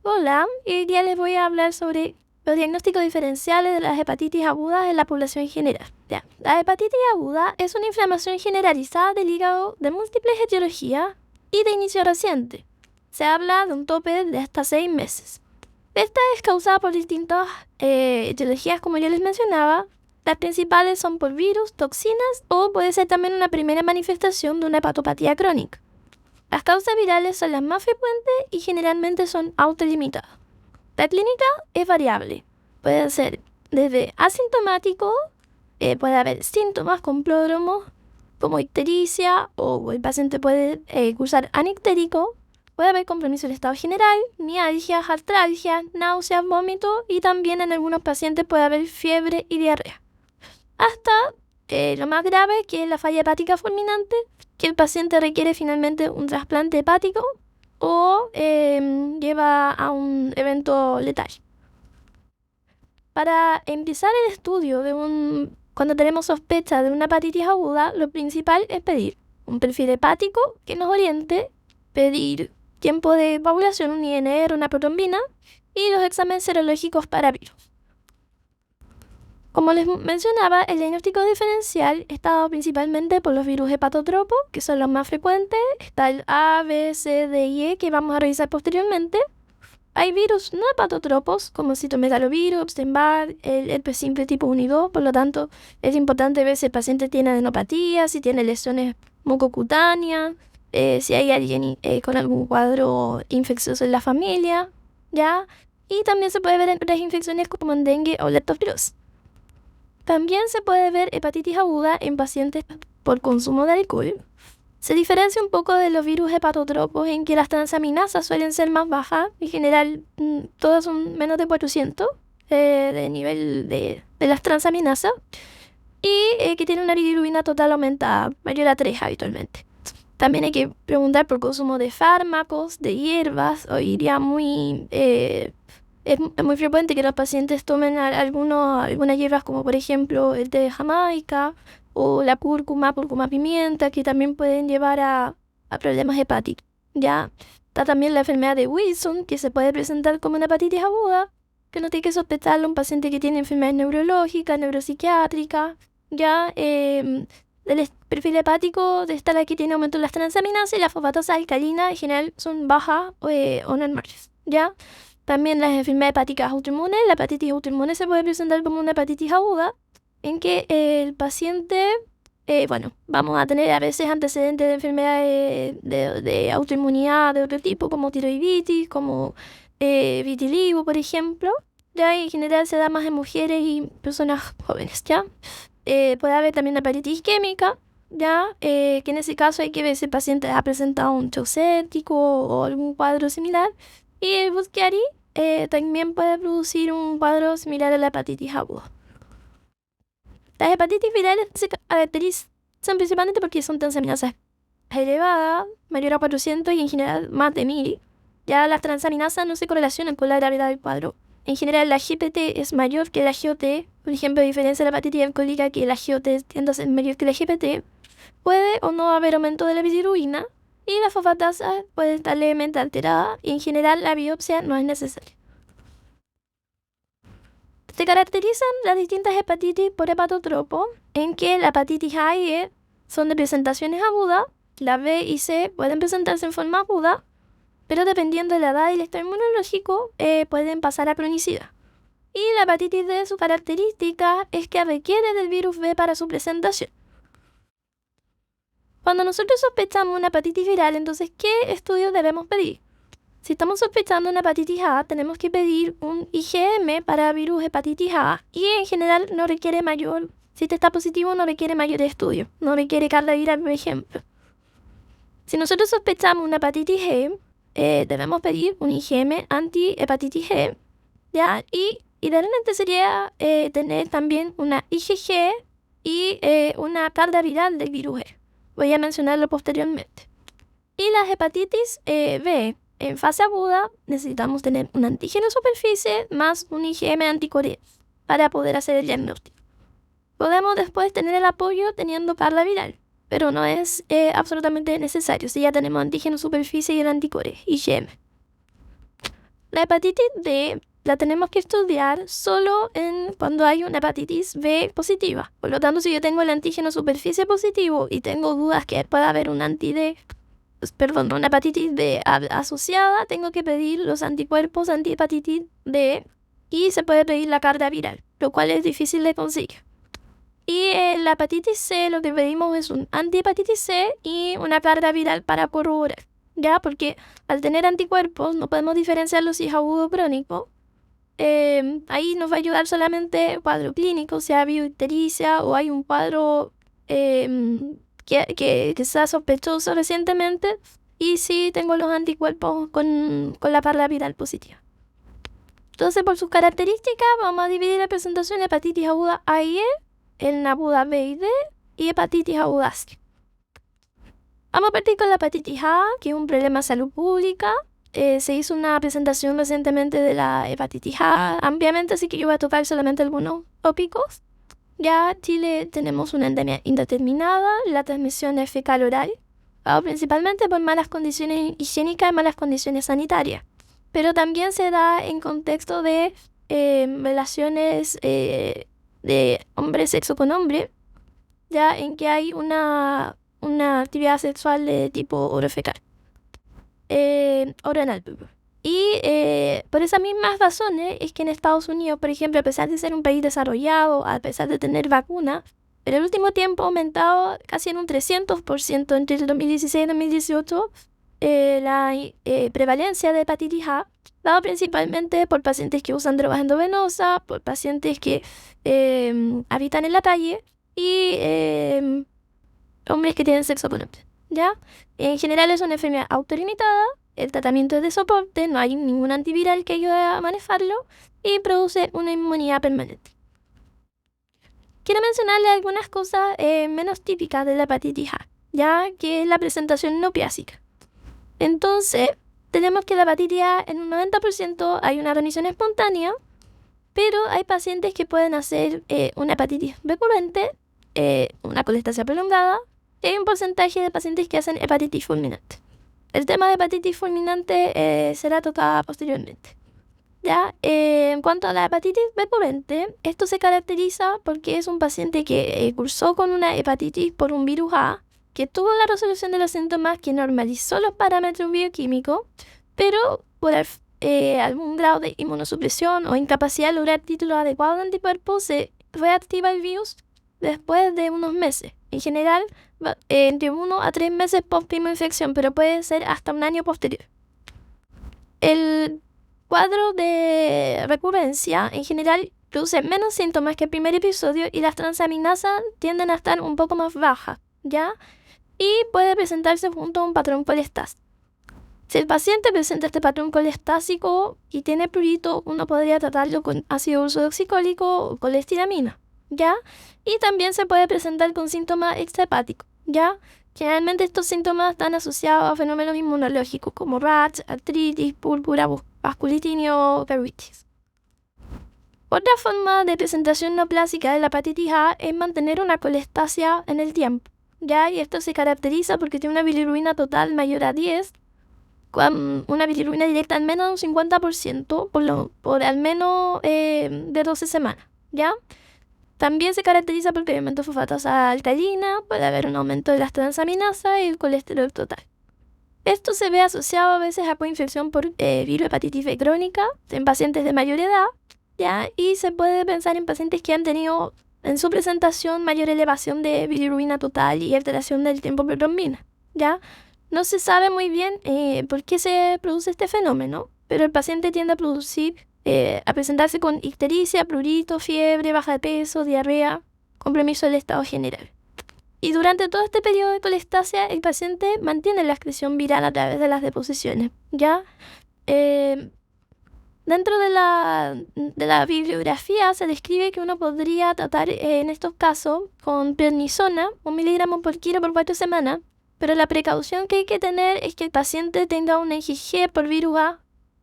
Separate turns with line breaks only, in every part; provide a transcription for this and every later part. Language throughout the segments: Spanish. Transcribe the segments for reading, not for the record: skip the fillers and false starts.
Hola, hoy día les voy a hablar sobre los diagnósticos diferenciales de las hepatitis agudas en la población general. Ya, la hepatitis aguda es una inflamación generalizada del hígado de múltiples etiologías y de inicio reciente. Se habla de un tope de hasta 6 meses. Esta es causada por distintas etiologías, como ya les mencionaba. Las principales son por virus, toxinas o puede ser también una primera manifestación de una hepatopatía crónica. Las causas virales son las más frecuentes y generalmente son autolimitadas. La clínica es variable. Puede ser desde asintomático, puede haber síntomas con pródromos como ictericia o el paciente puede cursar anictérico. Puede haber compromiso del estado general, mialgias, artralgias, náuseas, vómito y también en algunos pacientes puede haber fiebre y diarrea. Hasta lo más grave, que es la falla hepática fulminante, que el paciente requiere finalmente un trasplante hepático o lleva a un evento letal. Para empezar el estudio cuando tenemos sospecha de una hepatitis aguda, lo principal es pedir un perfil hepático que nos oriente, pedir tiempo de coagulación, un INR, una protrombina y los exámenes serológicos para virus. Como les mencionaba, el diagnóstico diferencial está dado principalmente por los virus hepatotropos, que son los más frecuentes. Está el A, B, C, D y E, que vamos a revisar posteriormente. Hay virus no hepatotropos, como el citomegalovirus, Epstein-Barr, el herpes simple tipo 1 y 2, por lo tanto, es importante ver si el paciente tiene adenopatía, si tiene lesiones mucocutáneas, si hay alguien con algún cuadro infeccioso en la familia, ¿ya? Y también se puede ver en otras infecciones como en dengue o leptospirosis. También se puede ver hepatitis aguda en pacientes por consumo de alcohol. Se diferencia un poco de los virus hepatotropos en que las transaminasas suelen ser más bajas. En general, todas son menos de 400 de nivel de las transaminasas. Y que tiene una bilirrubina total aumentada, mayor a 3 habitualmente. También hay que preguntar por consumo de fármacos, de hierbas. Hoy día es muy frecuente que los pacientes tomen algunas hierbas como por ejemplo el té de Jamaica o la cúrcuma pimienta, que también pueden llevar a problemas hepáticos. Ya está también la enfermedad de Wilson, que se puede presentar como una hepatitis aguda, que no tiene que sospecharlo un paciente que tiene enfermedades neurológicas, neuropsiquiátricas. Ya el perfil hepático de esta la que tiene aumento en las transaminasas y las fosfatasa alcalinas en general son bajas o normales. Ya también las enfermedades hepáticas autoinmunes. La hepatitis autoinmune se puede presentar como una hepatitis aguda, en que el paciente, vamos a tener a veces antecedentes de enfermedades de autoinmunidad de otro tipo, como tiroiditis, como vitiligo, por ejemplo. Ya en general se da más en mujeres y personas jóvenes, ¿ya? Puede haber también hepatitis isquémica, ya, que en ese caso hay que ver si el paciente ha presentado un shock séptico o algún cuadro similar. Y el Busch-Chiari también puede producir un cuadro similar a la hepatitis aguda. Las hepatitis virales se caracterizan principalmente porque son transaminasas elevadas, mayor a 400 y en general más de 1000. Ya las transaminasas no se correlacionan con la gravedad del cuadro. En general la GPT es mayor que la GOT, por ejemplo, a diferencia de la hepatitis alcohólica, que la GOT tiende a ser mayor que la GPT. Puede o no haber aumento de la bilirrubina y la fosfatasa puede estar levemente alterada y en general la biopsia no es necesaria. Se caracterizan las distintas hepatitis por hepatotropo, en que la hepatitis A y E son de presentaciones agudas, la B y C pueden presentarse en forma aguda, pero dependiendo de la edad y el estado inmunológico pueden pasar a cronicidad. Y la hepatitis D, su característica es que requiere del virus B para su presentación. Cuando nosotros sospechamos una hepatitis viral, entonces, ¿qué estudios debemos pedir? Si estamos sospechando una hepatitis A, tenemos que pedir un IgM para virus hepatitis A y en general no requiere mayor, si te está positivo no requiere mayor estudio, no requiere carga viral, por ejemplo. Si nosotros sospechamos una hepatitis G, debemos pedir un IgM anti-hepatitis G, ¿ya? Y idealmente sería tener también una IgG y una carga viral del virus G. Voy a mencionarlo posteriormente. Y las hepatitis B, en fase aguda, necesitamos tener un antígeno de superficie más un IgM anticoreano para poder hacer el diagnóstico. Podemos después tener el apoyo teniendo carga viral, pero no es absolutamente necesario si ya tenemos antígeno de superficie y el anticore, IgM. La hepatitis D la tenemos que estudiar solo cuando hay una hepatitis B positiva. Por lo tanto, si yo tengo el antígeno superficie positivo y tengo dudas que pueda haber una hepatitis D asociada, tengo que pedir los anticuerpos antihepatitis D y se puede pedir la carga viral, lo cual es difícil de conseguir. Y en la hepatitis C lo que pedimos es un antihepatitis C y una carga viral para corroborar, ¿ya? Porque al tener anticuerpos no podemos diferenciarlo si es agudo o crónico. Ahí nos va a ayudar solamente el cuadro clínico, sea bioictericia o hay un cuadro que sea sospechoso recientemente y si tengo los anticuerpos con la carga viral positiva. Entonces, por sus características, vamos a dividir la presentación en hepatitis aguda A y E, en aguda B y D y hepatitis aguda C. Vamos a partir con la hepatitis A, que es un problema de salud pública. Se hizo una presentación recientemente de la hepatitis A ampliamente, así que yo voy a tocar solamente algunos tópicos. Ya en Chile tenemos una endemia indeterminada, la transmisión es fecal oral, principalmente por malas condiciones higiénicas y malas condiciones sanitarias. Pero también se da en contexto de relaciones de hombre sexo con hombre, ya en que hay una actividad sexual de tipo orofecal. Oral. Y por esas mismas razones es que en Estados Unidos, por ejemplo, a pesar de ser un país desarrollado, a pesar de tener vacunas, en el último tiempo ha aumentado casi en un 300% entre el 2016 y 2018 la prevalencia de hepatitis A, dado principalmente por pacientes que usan drogas endovenosas, por pacientes que habitan en la calle y hombres que tienen sexo con hombres, ¿ya? En general es una enfermedad autolimitada, el tratamiento es de soporte, no hay ningún antiviral que ayude a manejarlo y produce una inmunidad permanente. Quiero mencionarle algunas cosas menos típicas de la hepatitis A, ya que es la presentación no piásica. Entonces, tenemos que la hepatitis A en un 90% hay una remisión espontánea, pero hay pacientes que pueden hacer una hepatitis recurrente, una colestasia prolongada, y hay un porcentaje de pacientes que hacen hepatitis fulminante. El tema de hepatitis fulminante será tocado posteriormente. ¿Ya? En cuanto a la hepatitis recurrente, esto se caracteriza porque es un paciente que cursó con una hepatitis por un virus A, que tuvo la resolución de los síntomas, que normalizó los parámetros bioquímicos, pero por algún grado de inmunosupresión o incapacidad de lograr títulos adecuados de anticuerpos, se reactiva el virus después de unos meses. En general, entre 1 a 3 meses post primera infección, pero puede ser hasta un año posterior. El cuadro de recurrencia, en general, produce menos síntomas que el primer episodio y las transaminasas tienden a estar un poco más bajas, ¿ya? Y puede presentarse junto a un patrón colestásico. Si el paciente presenta este patrón colestásico y tiene prurito, uno podría tratarlo con ácido ursodeoxicólico o colestiramina, ¿ya? Y también se puede presentar con síntomas extrahepáticos, ¿ya? Generalmente estos síntomas están asociados a fenómenos inmunológicos como rash, artritis, púrpura, vasculitis o pruritis. Otra forma de presentación neoplásica de la hepatitis A es mantener una colestasia en el tiempo, ¿ya? Y esto se caracteriza porque tiene una bilirrubina total mayor a 10, con una bilirrubina directa al menos de un 50% por al menos de 12 semanas, ¿ya? También se caracteriza por incremento de fosfatasa alcalina, puede haber un aumento de las transaminasas y el colesterol total. Esto se ve asociado a veces a coinfección por virus hepatitis B crónica en pacientes de mayor edad, ¿ya? Y se puede pensar en pacientes que han tenido en su presentación mayor elevación de bilirrubina total y alteración del tiempo protrombina, ¿ya? No se sabe muy bien por qué se produce este fenómeno, pero el paciente tiende a presentarse con ictericia, prurito, fiebre, baja de peso, diarrea, compromiso del estado general. Y durante todo este periodo de colestasia, el paciente mantiene la excreción viral a través de las deposiciones, ¿ya? Dentro de la bibliografía se describe que uno podría tratar en estos casos con prednisona, 1 miligramo por kilo por 4 semanas, pero la precaución que hay que tener es que el paciente tenga un IgG por virus A,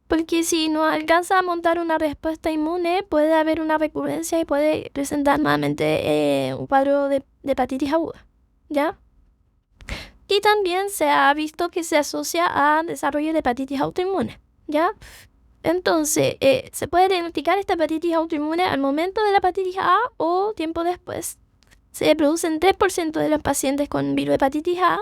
porque si no alcanza a montar una respuesta inmune, puede haber una recurrencia y puede presentar nuevamente un cuadro de hepatitis aguda, ¿ya? Y también se ha visto que se asocia a desarrollo de hepatitis autoinmune, ¿ya? Entonces, se puede diagnosticar esta hepatitis autoinmune al momento de la hepatitis A o tiempo después. Se produce en 3% de los pacientes con virus de hepatitis A.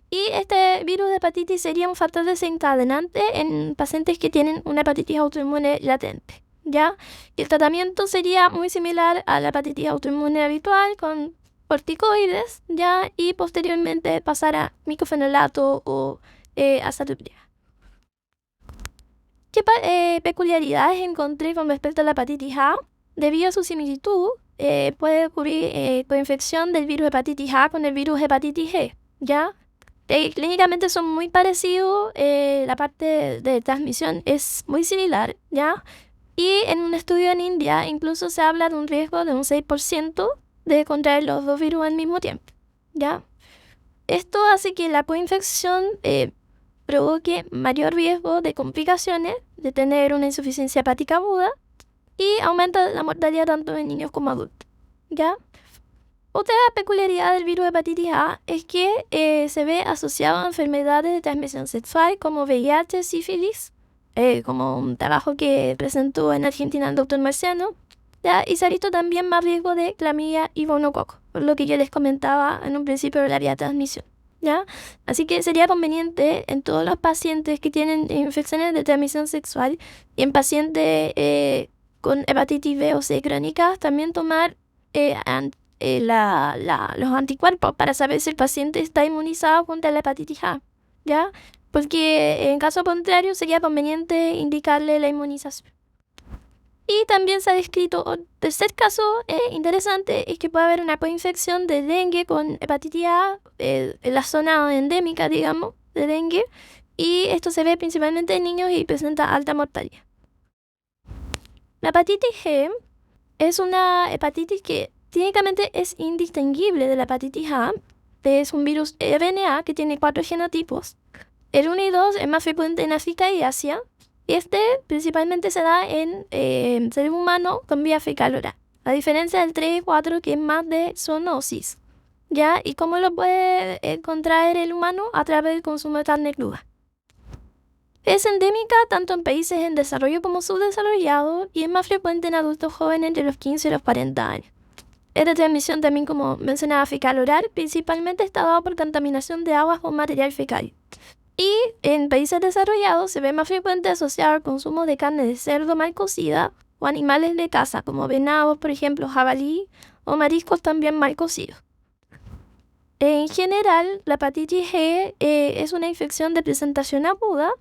Y este virus de hepatitis sería un factor desencadenante en pacientes que tienen una hepatitis autoinmune latente, ¿ya? Y el tratamiento sería muy similar a la hepatitis autoinmune habitual con corticoides, ¿ya? Y posteriormente pasar a micofenolato o azathioprina. ¿Qué peculiaridades encontré con respecto a la hepatitis A? Debido a su similitud, puede ocurrir coinfección del virus hepatitis A con el virus hepatitis G, ¿ya? Clínicamente son muy parecidos, la parte de transmisión es muy similar, ¿ya? Y en un estudio en India incluso se habla de un riesgo de un 6% de contraer los dos virus al mismo tiempo, ¿ya? Esto hace que la coinfección provoque mayor riesgo de complicaciones, de tener una insuficiencia hepática aguda y aumenta la mortalidad tanto en niños como adultos, ¿ya? Otra peculiaridad del virus de hepatitis A es que se ve asociado a enfermedades de transmisión sexual como VIH, sífilis, como un trabajo que presentó en Argentina el doctor Marciano, ¿ya? Y se ha visto también más riesgo de clamidia y gonococo, por lo que yo les comentaba en un principio de la vía de transmisión, ¿ya? Así que sería conveniente en todos los pacientes que tienen infecciones de transmisión sexual y en pacientes con hepatitis B o C crónicas también tomar los anticuerpos para saber si el paciente está inmunizado contra la hepatitis A, ¿ya? Porque en caso contrario sería conveniente indicarle la inmunización. Y también se ha descrito un tercer caso interesante, es que puede haber una coinfección de dengue con hepatitis A en la zona endémica, digamos, de dengue, y esto se ve principalmente en niños y presenta alta mortalidad. La hepatitis G es una hepatitis que técnicamente es indistinguible de la hepatitis A. Es un virus RNA que tiene 4 genotipos. El 1 y 2 es más frecuente en África y Asia. Este principalmente se da en seres humanos con vía fecal oral. A diferencia del 3 y 4 que es más de zoonosis, ¿ya? ¿Y cómo lo puede contraer el humano? A través del consumo de carne cruda. Es endémica tanto en países en desarrollo como subdesarrollados y es más frecuente en adultos jóvenes entre los 15 y los 40 años. Esta transmisión también, como mencionaba, fecal oral, principalmente está dada por contaminación de aguas o material fecal. Y en países desarrollados se ve más frecuente asociado al consumo de carne de cerdo mal cocida o animales de caza, como venados, por ejemplo, jabalí, o mariscos también mal cocidos. En general, la hepatitis G es una infección de presentación aguda,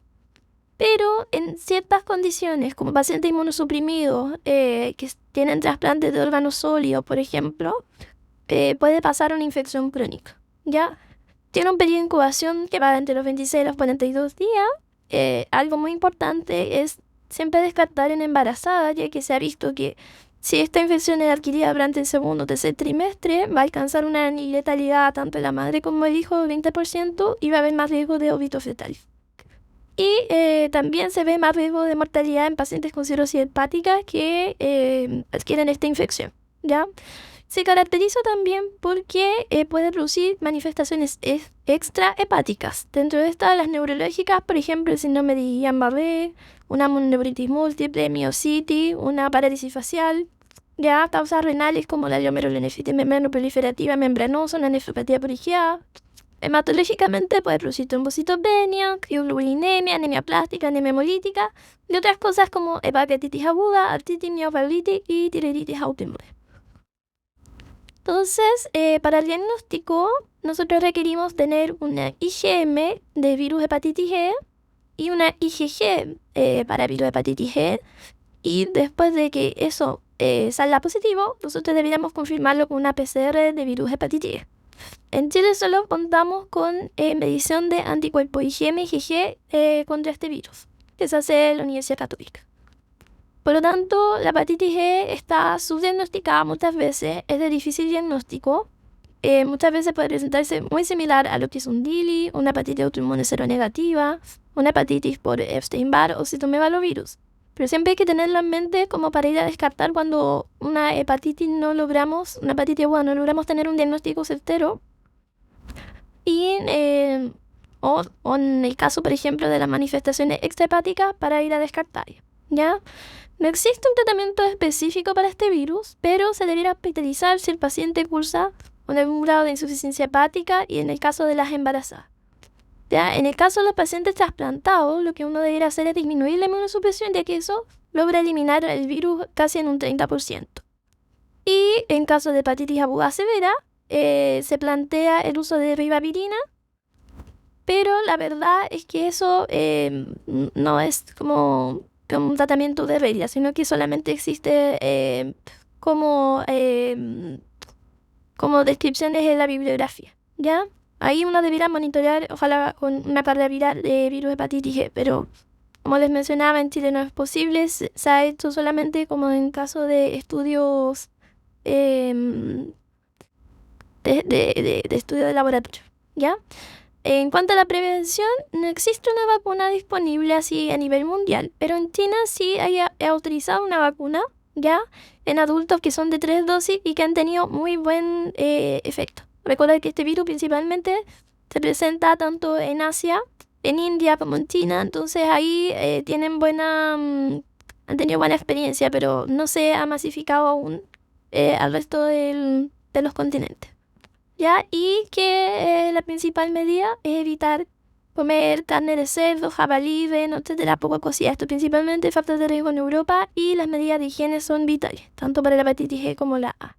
pero en ciertas condiciones, como pacientes inmunosuprimidos que tienen trasplantes de órganos sólidos, por ejemplo, puede pasar una infección crónica, ¿ya? Tiene un periodo de incubación que va entre los 26 y los 42 días. Algo muy importante es siempre descartar en embarazadas, ya que se ha visto que si esta infección es adquirida durante el segundo o tercer trimestre, va a alcanzar una letalidad tanto en la madre como el hijo del 20% y va a haber más riesgo de óbito fetal. Y también se ve más riesgo de mortalidad en pacientes con cirrosis hepática que adquieren esta infección, ¿ya? Se caracteriza también porque puede producir manifestaciones extrahepáticas. Dentro de estas, las neurológicas, por ejemplo, el síndrome de Guillain-Barré, una neuritis múltiple, miositis, una parálisis facial, ya causas renales como la glomerulonefritis membranoproliferativa membranosa, una nefropatía por IgA. Hematológicamente puede producir trombocitopenia, crioglobulinemia, anemia plástica, anemia hemolítica y otras cosas como hepatitis aguda, artritis miofibrosis y tiroiditis autoinmune. Entonces, para el diagnóstico, nosotros requerimos tener una IgM de virus hepatitis G y una IgG para virus hepatitis G. Y después de que eso salga positivo, nosotros deberíamos confirmarlo con una PCR de virus hepatitis G. En Chile solo contamos con medición de anticuerpos IgM y IgG contra este virus, que se hace en la Universidad Católica. Por lo tanto, la hepatitis G está subdiagnosticada muchas veces, es de difícil diagnóstico. Muchas veces puede presentarse muy similar a lo que es un DILI, una hepatitis autoinmune seronegativa, una hepatitis por Epstein-Barr o citomegalovirus. Pero siempre hay que tenerlo en mente como para ir a descartar cuando una hepatitis aguda no logramos tener un diagnóstico certero. Y o en el caso, por ejemplo, de las manifestaciones extrahepáticas para ir a descartar, ¿ya? No existe un tratamiento específico para este virus, pero se debería hospitalizar si el paciente cursa con algún grado de insuficiencia hepática y en el caso de las embarazadas. ¿Ya? En el caso de los pacientes trasplantados, lo que uno debería hacer es disminuir la inmunosupresión, ya que eso logra eliminar el virus casi en un 30%. Y en caso de hepatitis aguda severa, se plantea el uso de ribavirina, pero la verdad es que eso no es como un tratamiento de regla, sino que solamente existe como descripciones en la bibliografía, ¿ya? Ahí uno debería monitorear, ojalá con una carga viral de virus hepatitis G, pero como les mencionaba, en Chile no es posible, se ha hecho solamente como en caso de estudios de estudio de laboratorio, ¿ya? En cuanto a la prevención, no existe una vacuna disponible así a nivel mundial, pero en China sí hay autorizado una vacuna, ¿ya? En adultos que son de 3 dosis y que han tenido muy buen efecto. Recuerda que este virus principalmente se presenta tanto en Asia, en India como en China, entonces ahí han tenido buena experiencia, pero no se ha masificado aún al resto de los continentes. ¿Ya? Y que la principal medida es evitar comer carne de cerdo, jabalí, reno, etcétera, poco cocida. Esto principalmente factores de riesgo en Europa y las medidas de higiene son vitales, tanto para la hepatitis G como la A.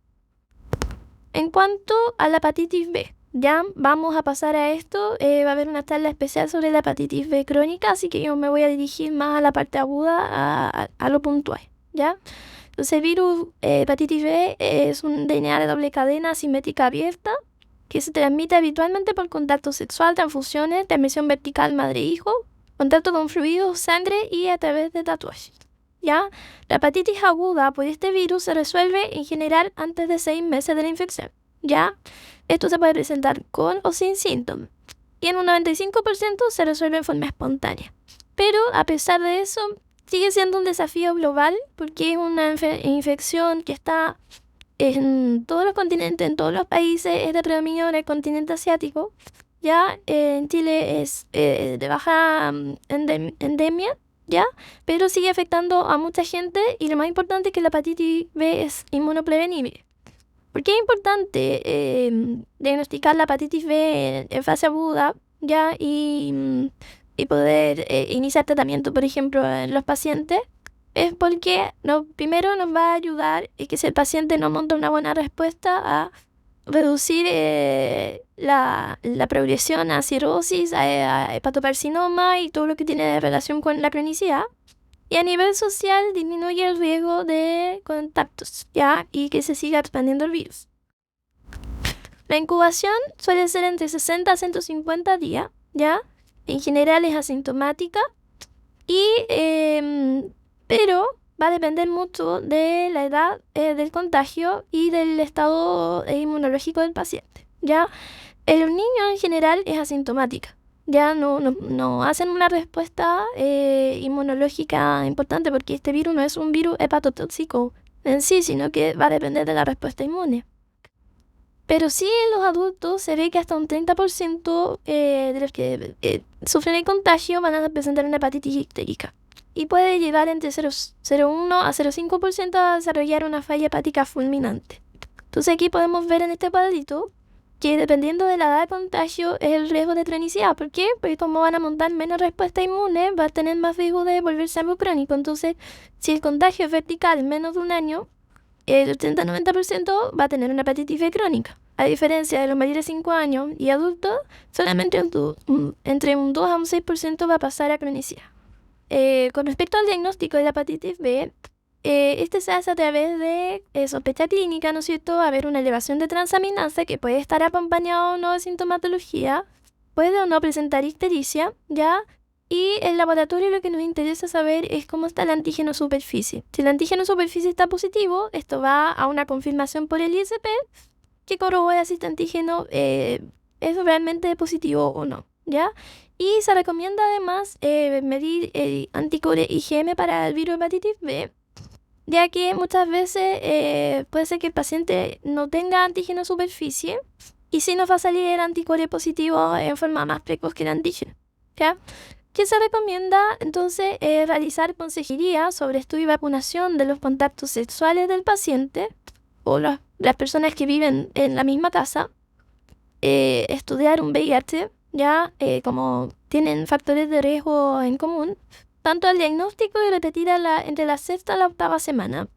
En cuanto a la hepatitis B, ya vamos a pasar a esto. Va a haber una charla especial sobre la hepatitis B crónica, así que yo me voy a dirigir más a la parte aguda, a lo puntual, ¿ya? Entonces, el virus hepatitis B es un DNA de doble cadena asimétrica abierta que se transmite habitualmente por contacto sexual, transfusiones, transmisión vertical madre-hijo, contacto con fluidos, sangre y a través de tatuajes. ¿Ya? La hepatitis aguda por este virus se resuelve en general antes de 6 meses de la infección. ¿Ya? Esto se puede presentar con o sin síntomas. Y en un 95% se resuelve en forma espontánea. Pero a pesar de eso, sigue siendo un desafío global porque es una infección que está en todos los continentes, en todos los países, es de predominio en el continente asiático. Ya en Chile es de baja endemia, ¿ya? Pero sigue afectando a mucha gente y lo más importante es que la hepatitis B es inmunoprevenible. ¿Por qué es importante diagnosticar la hepatitis B en fase aguda, ¿ya? Y poder iniciar tratamiento, por ejemplo, en los pacientes? Es porque primero nos va a ayudar y que si el paciente no monta una buena respuesta a reducir la progresión a cirrosis, a hepatocarcinoma y todo lo que tiene relación con la cronicidad. Y a nivel social disminuye el riesgo de contactos, ¿ya? Y que se siga expandiendo el virus. La incubación suele ser entre 60 a 150 días, ¿ya? En general es asintomática y pero va a depender mucho de la edad del contagio y del estado inmunológico del paciente, ¿ya? En los niños en general es asintomática, ya no hacen una respuesta inmunológica importante porque este virus no es un virus hepatotóxico en sí, sino que va a depender de la respuesta inmune. Pero sí en los adultos se ve que hasta un 30% de los que sufren el contagio van a presentar una hepatitis ictérica. Y puede llegar entre 0,1 a 0,5% a desarrollar una falla hepática fulminante. Entonces aquí podemos ver en este cuadrito que dependiendo de la edad de contagio es el riesgo de cronicidad. ¿Por qué? Porque como van a montar menos respuesta inmune, va a tener más riesgo de volverse algo crónico. Entonces, si el contagio es vertical en menos de un año, el 80-90% va a tener una hepatitis B crónica. A diferencia de los mayores de 5 años y adultos, solamente entre un 2 a un 6% va a pasar a cronicidad. Con respecto al diagnóstico de la hepatitis B, este se hace a través de sospecha clínica, ¿no es cierto? Haber una elevación de transaminasa que puede estar acompañado o no de sintomatología, puede o no presentar ictericia, ¿ya? Y el laboratorio lo que nos interesa saber es cómo está el antígeno superficie. Si el antígeno superficie está positivo, esto va a una confirmación por el ISP que corrobora si este antígeno es realmente positivo o no, ¿ya? Y se recomienda además medir el anticore IgM para el virus hepatitis B, ya que muchas veces puede ser que el paciente no tenga antígeno superficie y sí nos va a salir el anticore positivo en forma más precoz que el antígeno, ¿ya? ¿Qué se recomienda? Entonces, realizar consejería sobre estudio y vacunación de los contactos sexuales del paciente o las personas que viven en la misma casa, estudiar un VIH, ya como tienen factores de riesgo en común, tanto al diagnóstico y repetir entre la sexta y la octava semana.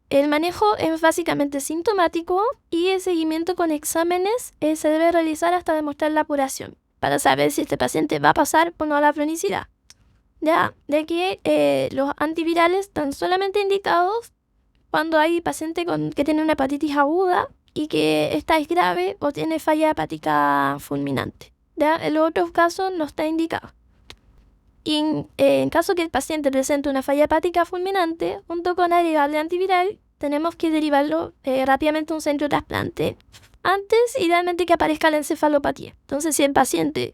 El manejo es básicamente sintomático y el seguimiento con exámenes se debe realizar hasta demostrar la curación, para saber si este paciente va a pasar o no a la cronicidad. Ya, de que los antivirales están solamente indicados cuando hay paciente que tiene una hepatitis aguda y que esta es grave o tiene falla hepática fulminante. ¿Ya? En los otros casos no está indicado. Y en caso que el paciente presente una falla hepática fulminante, junto con agregarle antiviral, tenemos que derivarlo rápidamente a un centro de trasplante. Antes, idealmente que aparezca la encefalopatía. Entonces, si el paciente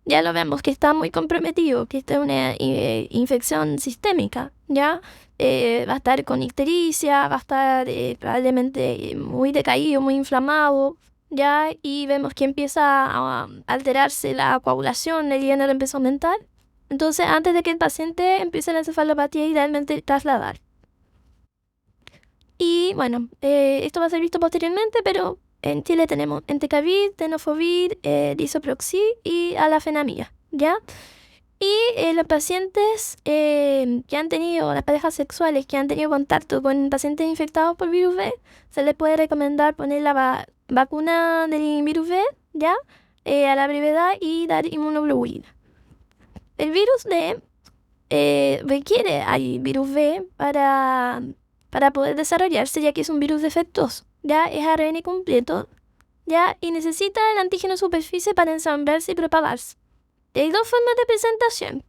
ya lo vemos que está muy comprometido, que está una infección sistémica, ya va a estar con ictericia, va a estar probablemente muy decaído, muy inflamado, ya, y vemos que empieza a alterarse la coagulación, el INR empieza a aumentar. Entonces, antes de que el paciente empiece la encefalopatía, idealmente trasladar. Y bueno, esto va a ser visto posteriormente, pero en Chile tenemos entecavir, tenofovir, disoproxil y alafenamida, ¿ya? Y los pacientes que han tenido, las parejas sexuales que han tenido contacto con pacientes infectados por virus B, se les puede recomendar poner la vacuna del virus B, ¿ya? A la brevedad y dar inmunoglobulina. El virus D requiere al virus B para poder desarrollarse, ya que es un virus defectuoso, ya es ARN completo, ya, y necesita el antígeno superficie para ensamblarse y propagarse. Y hay dos formas de presentación.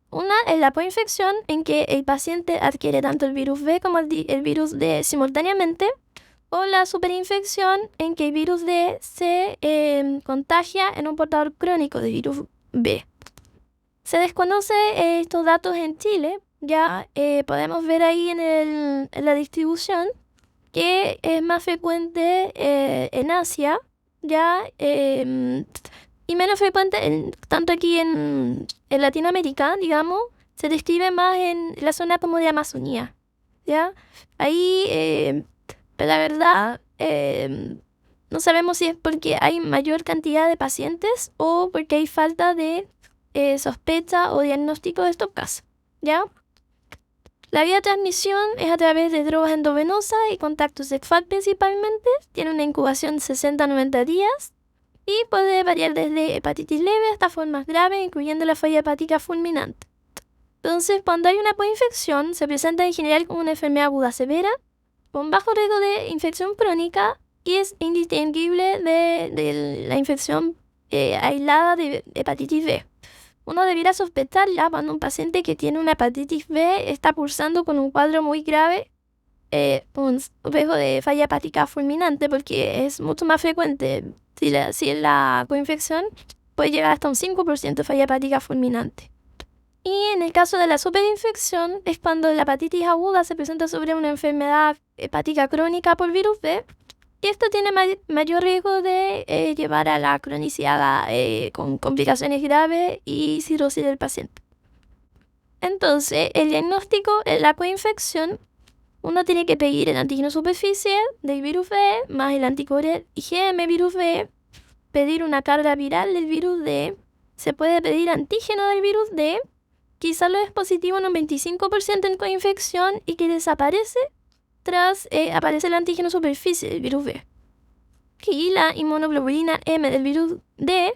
Una es la coinfección, en que el paciente adquiere tanto el virus B como el virus D simultáneamente, o la superinfección, en que el virus D se contagia en un portador crónico de virus B. Se desconoce estos datos en Chile, ya podemos ver ahí en la distribución que es más frecuente en Asia, ya, y menos frecuente tanto aquí en Latinoamérica, digamos, se describe más en la zona como de Amazonía, ya. Ahí, pero la verdad, no sabemos si es porque hay mayor cantidad de pacientes o porque hay falta de sospecha o diagnóstico de estos casos, ¿ya? La vía de transmisión es a través de drogas endovenosas y contacto sexual principalmente. Tiene una incubación de 60 a 90 días y puede variar desde hepatitis leve hasta formas graves, incluyendo la falla hepática fulminante. Entonces, cuando hay una coinfección, se presenta en general como una enfermedad aguda severa, con bajo riesgo de infección crónica y es indistinguible de la infección aislada de hepatitis B. Uno debiera sospecharla cuando un paciente que tiene una hepatitis B está cursando con un cuadro muy grave, un riesgo de falla hepática fulminante, porque es mucho más frecuente si la coinfección puede llegar hasta un 5% de falla hepática fulminante. Y en el caso de la superinfección es cuando la hepatitis aguda se presenta sobre una enfermedad hepática crónica por virus B. Y esto tiene mayor riesgo de llevar a la cronicidad con complicaciones graves y cirrosis del paciente. Entonces, el diagnóstico de la coinfección, uno tiene que pedir el antígeno superficie del virus B más el anticuerpo IgM virus B, pedir una carga viral del virus D, se puede pedir antígeno del virus D, quizá lo es positivo en un 25% en coinfección y que desaparece tras aparece el antígeno superficie del virus B. Y la inmunoglobulina M del virus D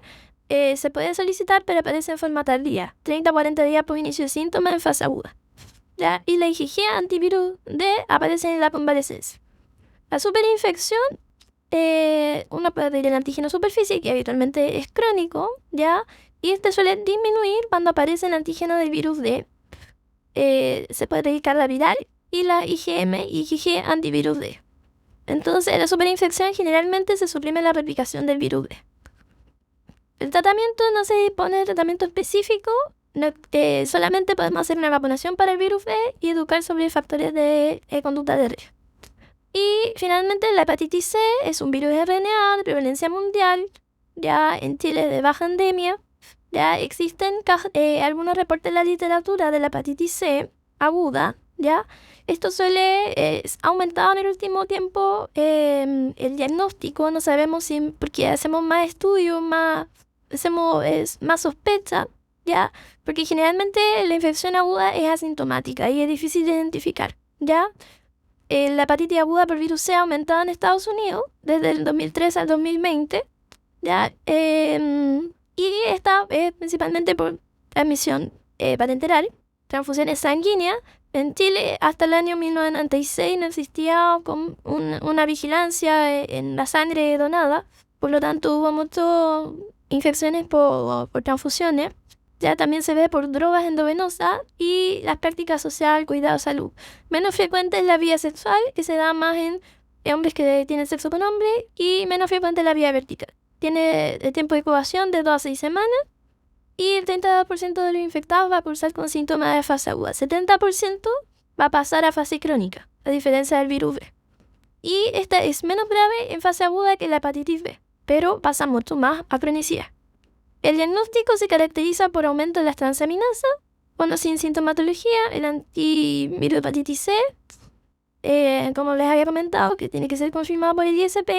se puede solicitar, pero aparece en forma tardía, 30 a 40 días por inicio de síntomas en fase aguda, ¿ya? Y la IgG antivirus D aparece en la convalescencia. La superinfección, uno puede pedir el antígeno superficie, que habitualmente es crónico, ¿ya? Y este suele disminuir cuando aparece el antígeno del virus D. Se puede pedir carga viral y la IgM y IgG antivirus D. Entonces, la superinfección generalmente se suprime la replicación del virus D. El tratamiento no se dispone de tratamiento específico, solamente podemos hacer una vacunación para el virus B y educar sobre factores de conducta de riesgo. Y finalmente, la hepatitis C es un virus RNA de prevalencia mundial, ya en Chile de baja endemia, Ya existen algunos reportes en la literatura de la hepatitis C aguda, ¿ya? Esto suele aumentado en el último tiempo el diagnóstico, no sabemos si porque hacemos más estudios, hacemos más sospecha, ¿ya? Porque generalmente la infección aguda es asintomática y es difícil de identificar, ¿ya? La hepatitis aguda por virus C ha aumentado en Estados Unidos desde el 2003 al 2020, ¿ya? Y esta es principalmente por transmisión parenteral, transfusiones sanguíneas. En Chile, hasta el año 1996 no existía una vigilancia en la sangre donada, por lo tanto hubo muchas infecciones por transfusiones. Ya también se ve por drogas endovenosas y las prácticas sociales, cuidado, salud. Menos frecuente es la vía sexual, que se da más en hombres que tienen sexo con hombres, y menos frecuente es la vía vertical. Tiene el tiempo de incubación de 2 a 6 semanas y el 32% de los infectados va a cursar con síntomas de fase aguda. 70% va a pasar a fase crónica, a diferencia del virus B. Y esta es menos grave en fase aguda que la hepatitis B, pero pasa mucho más a cronicidad. El diagnóstico se caracteriza por aumento de las transaminasas, cuando sin sintomatología, el antivirus de hepatitis C, como les había comentado, que tiene que ser confirmado por el ISP,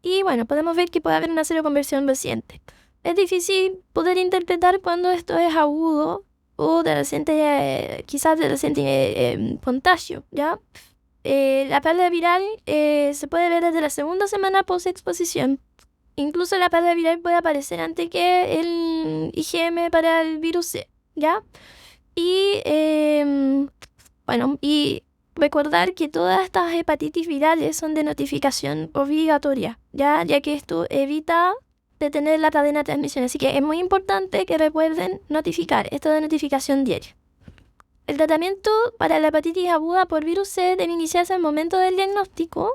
y bueno, podemos ver que puede haber una seroconversión reciente. Es difícil poder interpretar cuando esto es agudo o de reciente, quizás de reciente contagio, ¿ya? La pérdida viral se puede ver desde la segunda semana post-exposición. Incluso la pérdida viral puede aparecer antes que el IgM para el virus C, ¿ya? Y bueno, y recordar que todas estas hepatitis virales son de notificación obligatoria, ya que esto evita detener la cadena de transmisión. Así que es muy importante que recuerden notificar, esto de notificación diaria. El tratamiento para la hepatitis aguda por virus C debe iniciarse al momento del diagnóstico,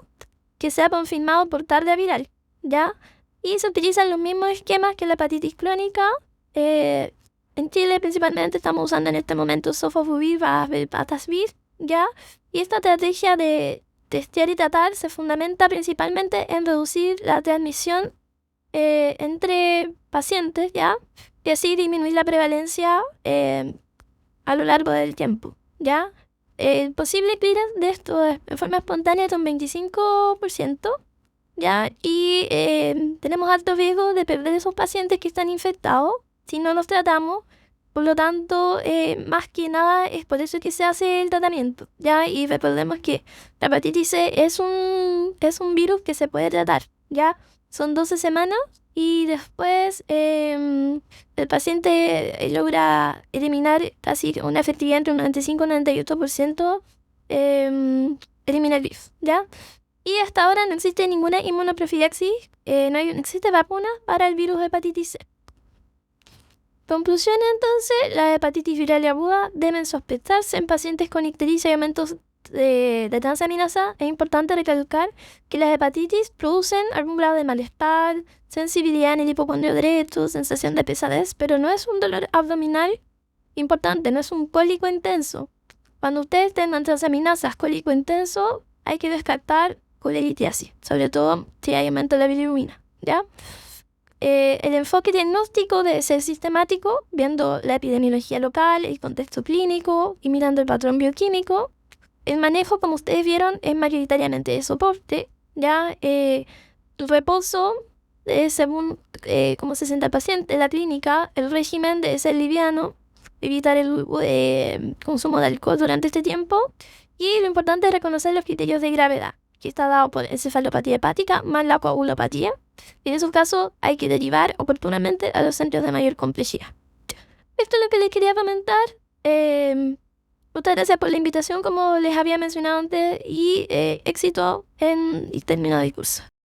que sea confirmado por carga viral, ¿ya? Y se utilizan los mismos esquemas que la hepatitis crónica. En Chile principalmente estamos usando en este momento sofosbuvir, abelpatasvir, ¿ya? Y esta estrategia de testear y tratar se fundamenta principalmente en reducir la transmisión entre pacientes, ¿ya? Y así disminuir la prevalencia a lo largo del tiempo, ¿ya? El posible clearance de esto en forma espontánea es un 25%, ¿ya? Y tenemos alto riesgo de perder esos pacientes que están infectados si no los tratamos. Por lo tanto, más que nada es por eso que se hace el tratamiento, ¿ya? Y recordemos que la hepatitis C es un virus que se puede tratar, ¿ya? Son 12 semanas y después el paciente logra eliminar casi una efectividad entre un 95 y un 98%, elimina el virus, ¿ya? Y hasta ahora no existe ninguna inmunoprofilaxis, no existe vacuna para el virus de hepatitis C. Conclusión entonces, la hepatitis viral aguda deben sospecharse en pacientes con ictericia y aumentos de transaminasa. Es importante recalcar que las hepatitis producen algún grado de malestar, sensibilidad en el hipocondrio derecho, sensación de pesadez, pero no es un dolor abdominal importante, no es un cólico intenso. Cuando ustedes tengan transaminasas cólico intenso, hay que descartar colelitiasis, sobre todo si hay aumento de la bilirrubina, ¿ya? El enfoque diagnóstico debe ser sistemático, viendo la epidemiología local, el contexto clínico y mirando el patrón bioquímico. El manejo, como ustedes vieron, es mayoritariamente de soporte, ¿ya? El reposo, según cómo se sienta el paciente, la clínica, el régimen debe ser liviano, evitar el consumo de alcohol durante este tiempo. Y lo importante es reconocer los criterios de gravedad, que está dado por encefalopatía hepática más la coagulopatía. Y en esos casos hay que derivar oportunamente a los centros de mayor complejidad. Esto es lo que les quería comentar. Muchas gracias por la invitación, como les había mencionado antes, y éxito en el término del curso.